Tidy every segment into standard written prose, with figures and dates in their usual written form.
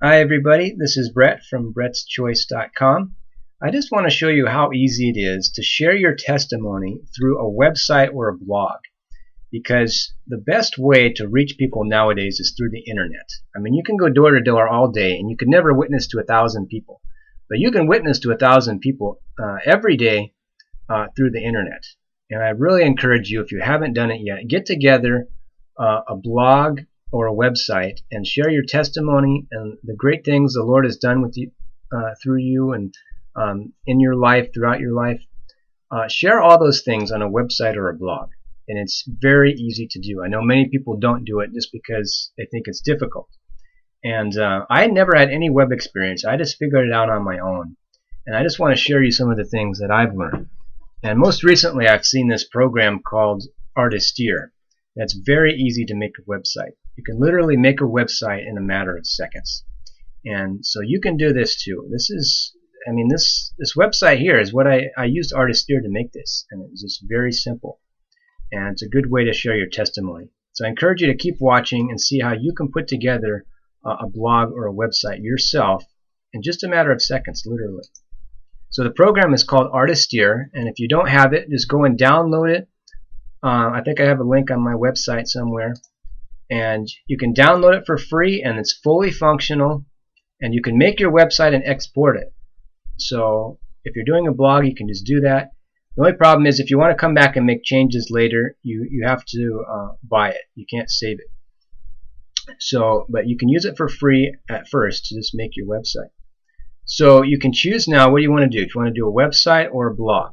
Hi everybody, this is Brett from brettschoice.com. I just want to show you how easy it is to share your testimony through a website or a blog, because the best way to reach people nowadays is through the internet. I mean, you can go door to door all day and you can never witness to 1,000 people, but you can witness to 1,000 people every day through the internet. And I really encourage you, if you haven't done it yet, get together a blog or a website and share your testimony and the great things the Lord has done with you, through you, and in your life, throughout your life. Share all those things on a website or a blog, and it's very easy to do. I know many people don't do it just because they think it's difficult. And I never had any web experience. I just figured it out on my own, and I just want to share you some of the things that I've learned. And most recently, I've seen this program called Artisteer. That's very easy to make a website. You can literally make a website in a matter of seconds. And so you can do this too. This website here is what I used Artisteer to make this, and it's just very simple. And it's a good way to share your testimony. So I encourage you to keep watching and see how you can put together a blog or a website yourself in just a matter of seconds, literally. So the program is called Artisteer, and if you don't have it, just go and download it. I think I have a link on my website somewhere, and you can download it for free, and it's fully functional, and you can make your website and export it. So if you're doing a blog, you can just do that. The only problem is if you want to come back and make changes later, you have to buy it. You can't save it. So, but you can use it for free at first to just make your website. So you can choose now what do you want to do. If you want to do a website or a blog.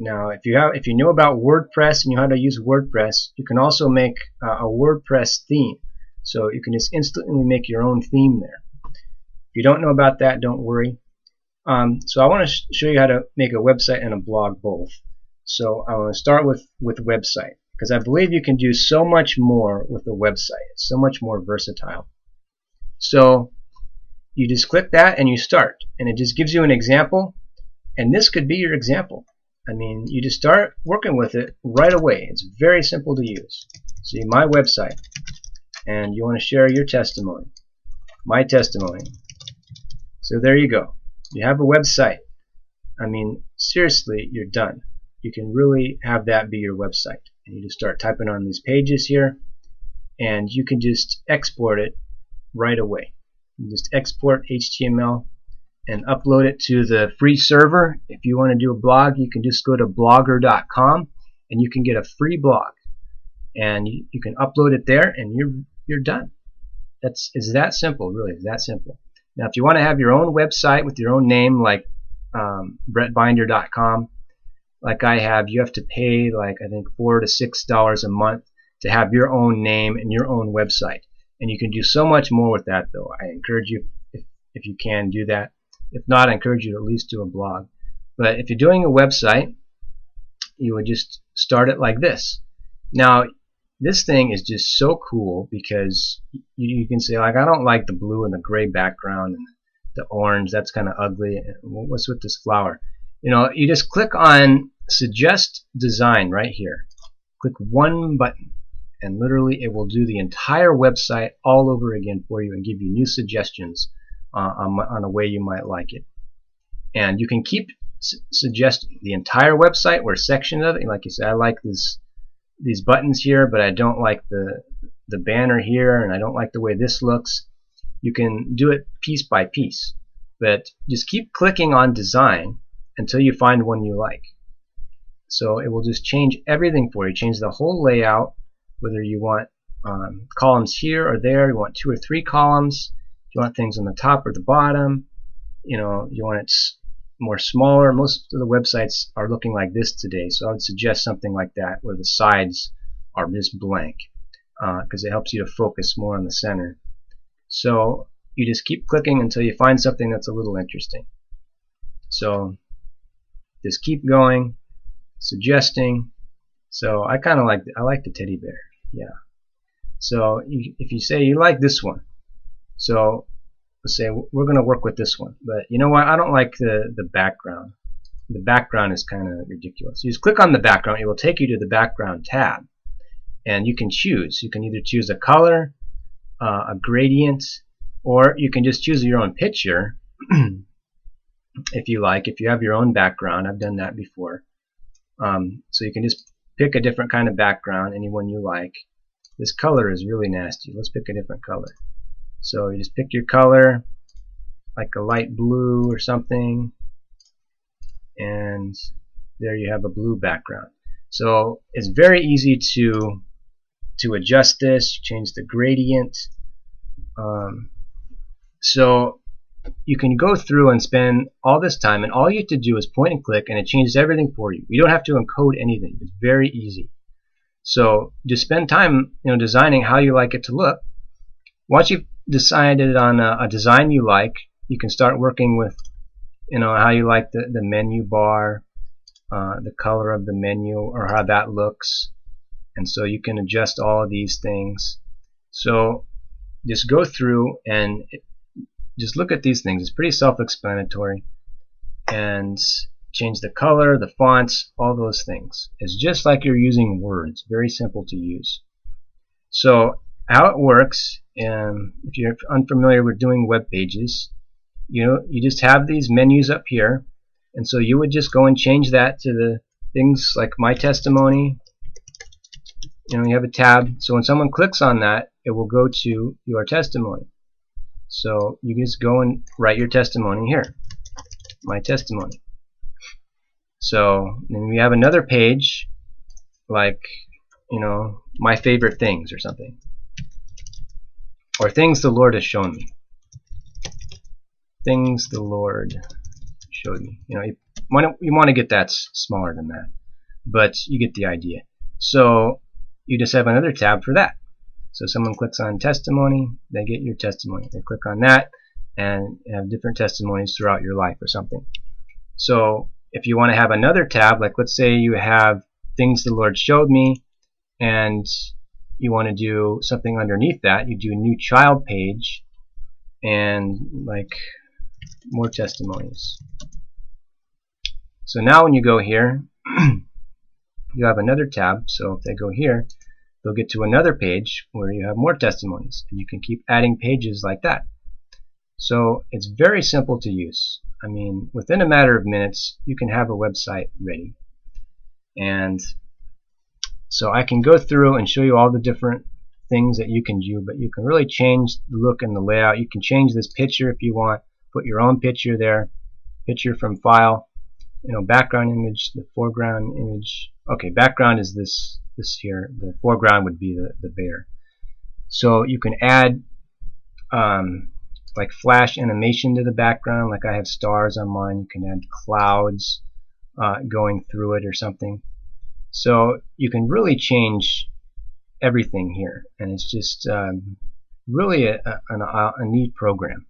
Now, if you know about WordPress and you know how to use WordPress, you can also make a WordPress theme. So you can just instantly make your own theme there. If you don't know about that, don't worry. So I want to show you how to make a website and a blog both. So I want to start with website, because I believe you can do so much more with a website. It's so much more versatile. So you just click that and you start, and it just gives you an example, and this could be your example. I mean, you just start working with it right away. It's very simple to use. So my website, and you want to share your testimony, my testimony. So there you go. You have a website. I mean, seriously, you're done. You can really have that be your website. And you just start typing on these pages here, and you can just export it right away. You just export HTML and upload it to the free server. If you want to do a blog, you can just go to blogger.com and you can get a free blog, and you can upload it there, and you're done. It's that simple, really. It's that simple. Now, if you want to have your own website with your own name, like brettbinder.com, like I have, you have to pay like I think $4 to $6 a month to have your own name and your own website. And you can do so much more with that, though. I encourage you, if you can, do that. If not, I encourage you to at least do a blog. But if you're doing a website, you would just start it like this. Now, this thing is just so cool because you can say, like, I don't like the blue and the gray background and the orange. That's kind of ugly. What's with this flower? You know, you just click on Suggest Design right here. Click one button, and literally it will do the entire website all over again for you and give you new suggestions on a way you might like it. And you can keep suggesting the entire website or a section of it. Like you said, I like these buttons here, but I don't like the banner here, and I don't like the way this looks. You can do it piece by piece, but just keep clicking on design until you find one you like. So it will just change everything for you, change the whole layout, whether you want columns here or there, you want 2 or 3 columns, you want things on the top or the bottom, you know, you want it more smaller. Most of the websites are looking like this today, so I would suggest something like that where the sides are just blank, because it helps you to focus more on the center. So you just keep clicking until you find something that's a little interesting. So just keep going, suggesting. So I kind of like the teddy bear, yeah. So if you say you like this one, so let's say we're going to work with this one, but you know what, I don't like the background. The background is kind of ridiculous. You just click on the background, it will take you to the background tab, and you can choose. You can either choose a color, a gradient, Or you can just choose your own picture if you like, if you have your own background. I've done that before. So you can just pick a different kind of background, any one you like. This color is really nasty. Let's pick a different color. So you just pick your color, like a light blue or something, and there you have a blue background. So it's very easy to adjust this, change the gradient. So you can go through and spend all this time, and all you have to do is point and click, and it changes everything for you. You don't have to encode anything. It's very easy. So just spend time, designing how you like it to look. Once you've decided on a design you like, you can start working with, how you like the menu bar, the color of the menu, or how that looks. And so you can adjust all of these things. So just go through and just look at these things. It's pretty self-explanatory. And change the color, the fonts, all those things. It's just like you're using words. Very simple to use. So how it works, if you're unfamiliar with doing web pages, you just have these menus up here, and so you would just go and change that to the things like My Testimony. You have a tab, so when someone clicks on that, it will go to your testimony. So you just go and write your testimony here, My Testimony. So then we have another page like, My Favorite Things or something, or Things the Lord has shown me. Things the Lord showed me. You want to get that smaller than that, but you get the idea. So you just have another tab for that. So someone clicks on testimony, they get your testimony. They click on that and have different testimonies throughout your life or something. So if you want to have another tab, like let's say you have Things the Lord showed me, and you want to do something underneath that, you do a New Child page, and like More Testimonies. So now when you go here, you have another tab. So if they go here, they'll get to another page where you have more testimonies, and you can keep adding pages like that. So it's very simple to use. I mean, within a matter of minutes, you can have a website ready. And so I can go through and show you all the different things that you can do, but you can really change the look and the layout. You can change this picture if you want, put your own picture there, picture from file, background image, the foreground image. Okay, background is this here. The foreground would be the bear. So you can add like flash animation to the background, like I have stars on mine. You can add clouds going through it or something. So you can really change everything here, and it's just really a neat program.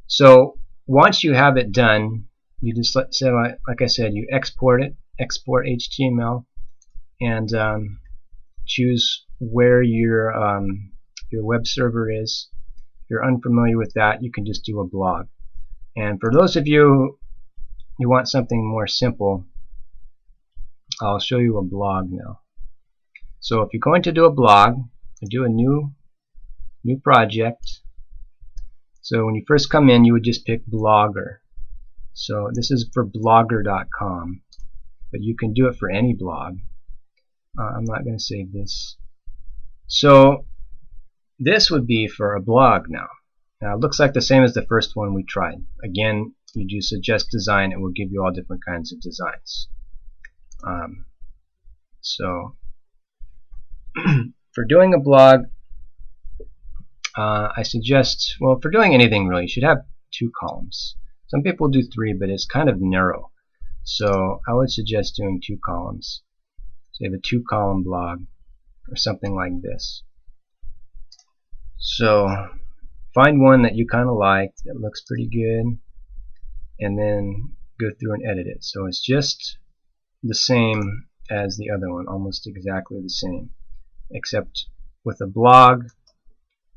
So once you have it done, you just like I said, you export it, export HTML, and choose where your web server is. If you're unfamiliar with that, you can just do a blog. And for those of you who want something more simple, I'll show you a blog now. So if you're going to do a blog, do a new project. So when you first come in, you would just pick Blogger. So this is for blogger.com, but you can do it for any blog. I'm not going to save this. So this would be for a blog now. Now it looks like the same as the first one we tried. Again, you do suggest design, it will give you all different kinds of designs. So for doing a blog, I suggest, well, for doing anything really, you should have 2 columns. Some people do 3, but it's kind of narrow. So I would suggest doing 2 columns. So you have a 2-column blog or something like this. So find one that you kind of like, that looks pretty good, and then go through and edit it. So it's just the same as the other one, almost exactly the same, except with a blog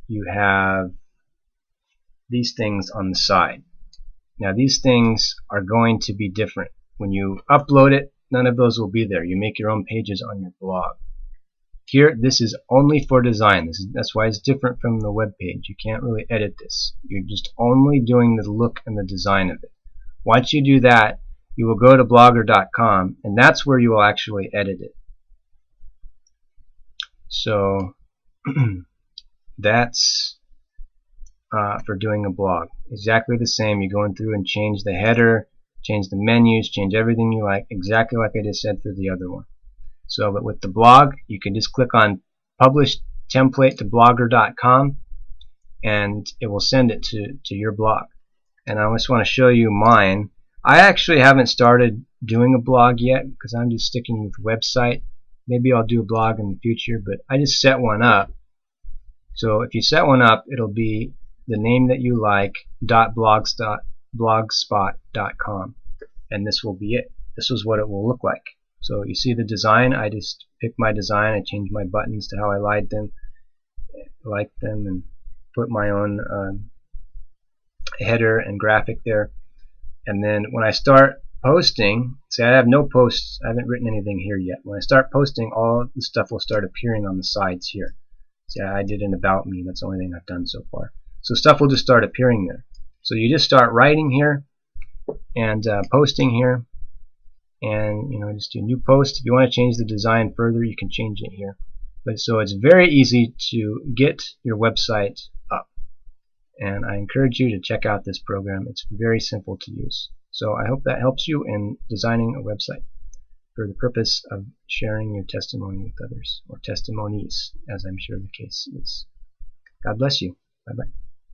you have these things on the side. Now these things are going to be different. When you upload it, none of those will be there. You make your own pages on your blog. Here, this is only for design. That's why it's different from the web page. You can't really edit this. You're just only doing the look and the design of it. Once you do that, you will go to blogger.com, and that's where you will actually edit it. So that's for doing a blog. Exactly the same. You're going through and change the header, change the menus, change everything you like, exactly like I just said for the other one. So, but with the blog, you can just click on Publish Template to blogger.com, and it will send it to your blog. And I just want to show you mine. I actually haven't started doing a blog yet because I'm just sticking with website. Maybe I'll do a blog in the future, but I just set one up. So if you set one up, it'll be the name that you like .blogspot.com, and this will be it. This is what it will look like. So you see the design. I just picked my design. I changed my buttons to how I liked them, and put my own header and graphic there. And then when I start posting, see, I have no posts. I haven't written anything here yet. When I start posting, all the stuff will start appearing on the sides here. See, I did an about me. That's the only thing I've done so far. So stuff will just start appearing there. So you just start writing here and posting here, and just do new post. If you want to change the design further, you can change it here. But so it's very easy to get your website up, and I encourage you to check out this program. It's very simple to use. So I hope that helps you in designing a website for the purpose of sharing your testimony with others, or testimonies, as I'm sure the case is. God bless you. Bye-bye.